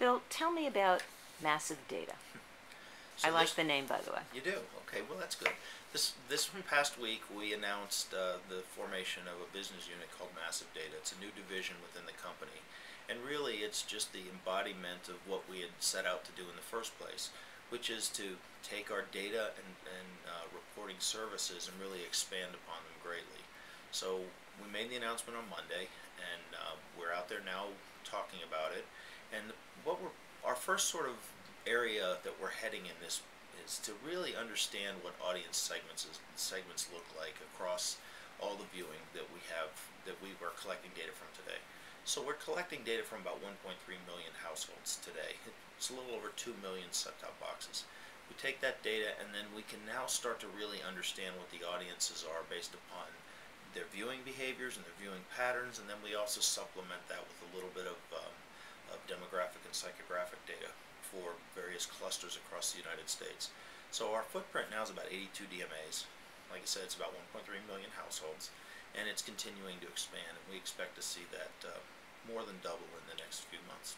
Bill, tell me about massive data. I So like this, the name, by the way. you do? Okay, well that's good. This past week we announced the formation of a business unit called Massive Data. It's a new division within the company, and really it's just the embodiment of what we had set out to do in the first place, which is to take our data and reporting services and really expand upon them greatly. So we made the announcement on Monday, and we're out there now talking about it. And what we're our first sort of area that we're heading in this is to really understand what audience segments look like across all the viewing that we have that we were collecting data from today. So we're collecting data from about 1.3 million households today. It's a little over 2 million set-top boxes. We take that data and then we can now start to really understand what the audiences are based upon their viewing behaviors and their viewing patterns, and then we also supplement that with a little bit of demographic and psychographic data for various clusters across the United States. So our footprint now is about 82 DMAs. Like I said, it's about 1.3 million households, and it's continuing to expand, and we expect to see that more than double in the next few months.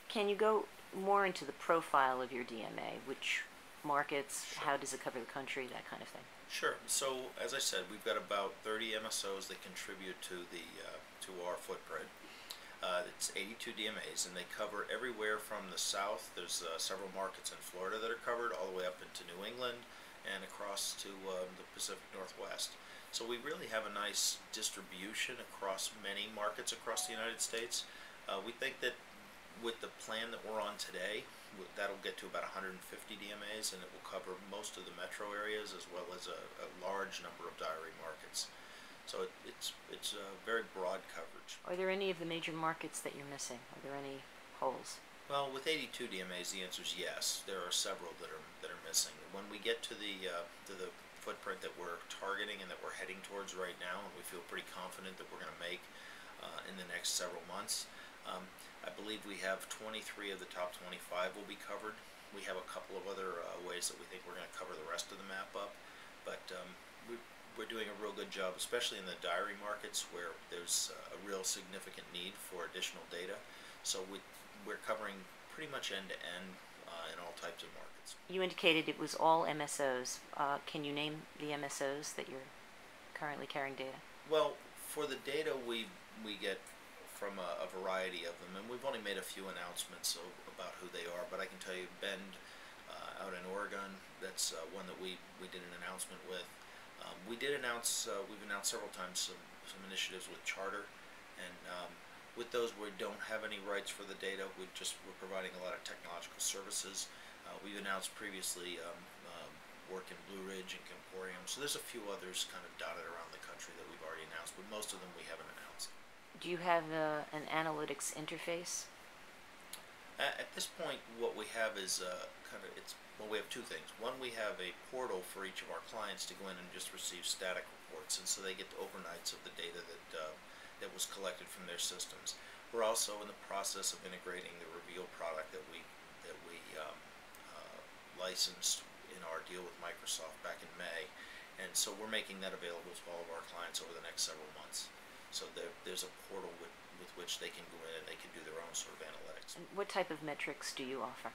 Can you go more into the profile of your DMA? Which markets, Sure. how does it cover the country, that kind of thing? Sure. So as I said, we've got about 30 MSOs that contribute to our footprint. It's 82 DMAs, and they cover everywhere from the south. There's several markets in Florida that are covered, all the way up into New England and across to the Pacific Northwest. So we really have a nice distribution across many markets across the United States. We think that with the plan that we're on today, that'll get to about 150 DMAs, and it will cover most of the metro areas as well as a large number of diary markets. So it's a very broad coverage. Are there any of the major markets that you're missing? Are there any holes? Well, with 82 DMAs, the answer is yes. There are several that are missing. When we get to the footprint that we're targeting and that we're heading towards right now, and we feel pretty confident that we're going to make in the next several months, I believe we have 23 of the top 25 will be covered. We have a couple of other ways that we think we're going to cover the rest of the map up, but we're doing a real good job, especially in the diary markets where there's a real significant need for additional data. So we're covering pretty much end to end in all types of markets. You indicated it was all MSOs. Can you name the MSOs that you're currently carrying data? Well, for the data we get from a variety of them, and we've only made a few announcements about who they are, but I can tell you Bend out in Oregon, that's one that we did an announcement with. We've announced several times some initiatives with Charter, and with those we don't have any rights for the data. We're providing a lot of technological services. We've announced previously work in Blue Ridge and Emporium, so there's a few others kind of dotted around the country that we've already announced, but most of them we haven't announced. Do you have an analytics interface? At this point, what we have is we have two things. One, we have a portal for each of our clients to go in and just receive static reports, and so they get overnights of the data that was collected from their systems. We're also in the process of integrating the Reveal product that we licensed in our deal with Microsoft back in May, and so we're making that available to all of our clients over the next several months. So there's a portal with which they can go in and they can do their own sort of analytics. And what type of metrics do you offer?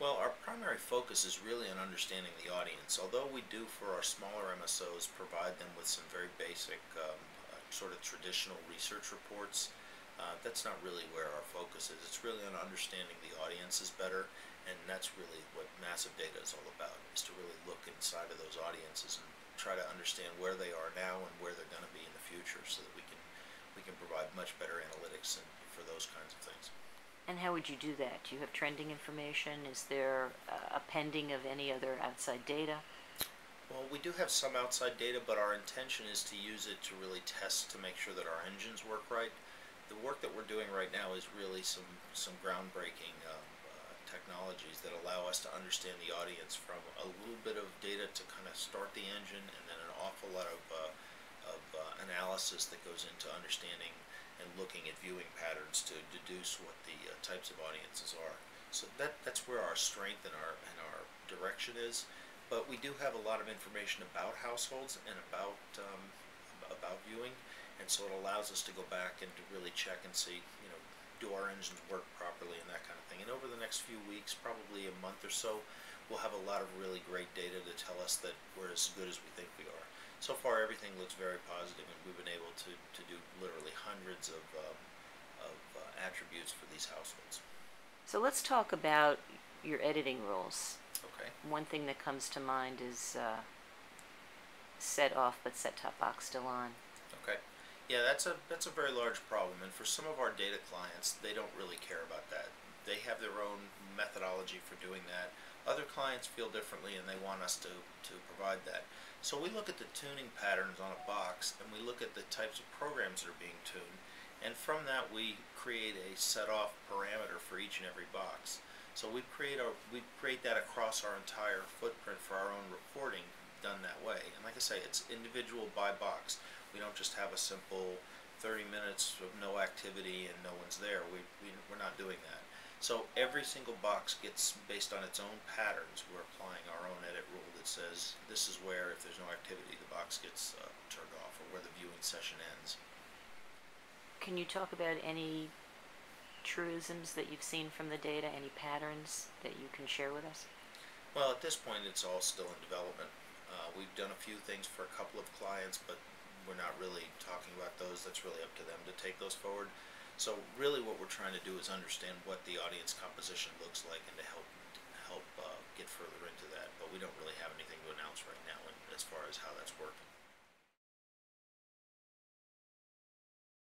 Well, our primary focus is really on understanding the audience. Although we do for our smaller MSOs provide them with some very basic sort of traditional research reports, that's not really where our focus is. It's really on understanding the audiences better, and that's really what massive data is all about, is to really look inside of those audiences and try to understand where they are now and where they're going to be in the future, so that we can provide much better analytics for those kinds of things. And how would you do that? Do you have trending information? Is there a pending of any other outside data? Well, we do have some outside data, but our intention is to use it to really test to make sure that our engines work right. The work that we're doing right now is really some groundbreaking technologies that allow us to understand the audience from a little bit of data to kind of start the engine, and then an awful lot of analysis that goes into understanding and looking at viewing patterns to deduce what the types of audiences are. So that's where our strength and our direction is. But we do have a lot of information about households and about viewing, and so it allows us to go back and to really check and see, do our engines work properly and that kind of thing. And over the next few weeks, probably a month or so, we'll have a lot of really great data to tell us that we're as good as we think we are. So far, everything looks very positive, and we've been able to do literally hundreds of attributes for these households. So let's talk about your editing rules. Okay. One thing that comes to mind is set off but set top box still on. Okay. Yeah, that's a very large problem, and for some of our data clients, they don't really care about that. They have their own methodology for doing that. Other clients feel differently, and they want us to provide that. So we look at the tuning patterns on a box, and we look at the types of programs that are being tuned, and from that we create a set-off parameter for each and every box. So we create that across our entire footprint for our own reporting, done that way. And like I say, it's individual by box. We don't just have a simple 30 minutes of no activity and no one's there. We're not doing that. So every single box gets, based on its own patterns, we're applying our own edit rule that says this is where, if there's no activity, the box gets turned off, or where the viewing session ends. Can you talk about any truisms that you've seen from the data, any patterns that you can share with us? Well, at this point, it's all still in development. We've done a few things for a couple of clients, but we're not really talking about those. That's really up to them to take those forward. So really what we're trying to do is understand what the audience composition looks like, and to help get further into that. But we don't really have anything to announce right now as far as how that's working.